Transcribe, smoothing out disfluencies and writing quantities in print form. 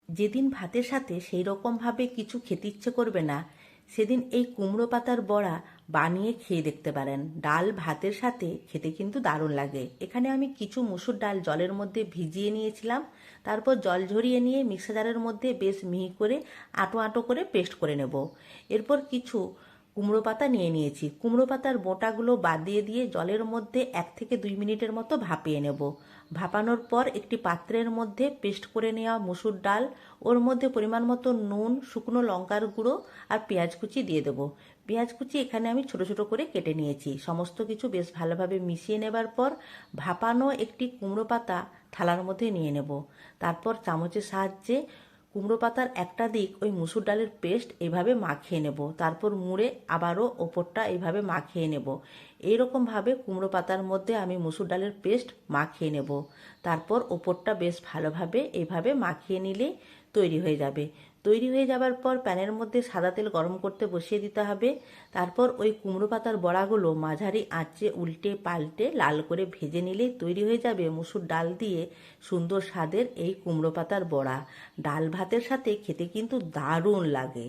যেদিন ভাতের সাথে সেই রকমভাবে কিছু খেতে ইচ্ছে করবে না, সেদিন এই কুমড়ো পাতার বড়া বানিয়ে খেয়ে দেখতে পারেন। ডাল ভাতের সাথে খেতে কিন্তু দারুণ লাগে। এখানে আমি কিছু মুসুর ডাল জলের মধ্যে ভিজিয়ে নিয়েছিলাম, তারপর জল ঝরিয়ে নিয়ে মিক্সার জারের মধ্যে বেশ মিহি করে আঁটো আঁটো করে পেস্ট করে নেব। এরপর কিছু কুমড়ো পাতা নিয়ে নিয়েছি, কুমড়ো পাতার বোঁটাগুলো বাদ দিয়ে জলের মধ্যে 1 থেকে 2 মিনিটের মতো ভাপিয়ে নেব। ভাপানোর পর একটি পাত্রের মধ্যে পেস্ট করে নেওয়া মুসুর ডাল, ওর মধ্যে পরিমাণ মতো নুন, শুকনো লঙ্কার গুঁড়ো আর পেঁয়াজ কুচি দিয়ে দেবো। পেঁয়াজ কুচি এখানে আমি ছোট ছোট করে কেটে নিয়েছি। সমস্ত কিছু বেশ ভালোভাবে মিশিয়ে নেবার পর ভাপানো একটি কুমড়ো পাতা থালার মধ্যে নিয়ে নেব। তারপর চামচের সাহায্যে কুমড়ো পাতার একটা দিক ওই মুসুর ডালের পেস্ট এভাবে মাখিয়ে নেব, তারপর মুড়ে আবারও ওপরটা এইভাবে মাখিয়ে নেব। এইরকমভাবে কুমড়ো পাতার মধ্যে আমি মুসুর ডালের পেস্ট মাখিয়ে নেব। তারপর ওপরটা বেশ ভালোভাবে এইভাবে মাখিয়ে নিলে তৈরি হয়ে যাবে। তৈরি হয়ে যাবার পর প্যানের মধ্যে সাদা তেল গরম করতে বসিয়ে দিতে হবে। তারপর ওই কুমড়ো পাতার বড়াগুলো মাঝারি আঁচে উল্টে পাল্টে লাল করে ভেজে নিলেই তৈরি হয়ে যাবে মুসুর ডাল দিয়ে সুন্দর স্বাদের এই কুমড়ো পাতার বড়া। ডাল ভাতের সাথে খেতে কিন্তু দারুণ লাগে।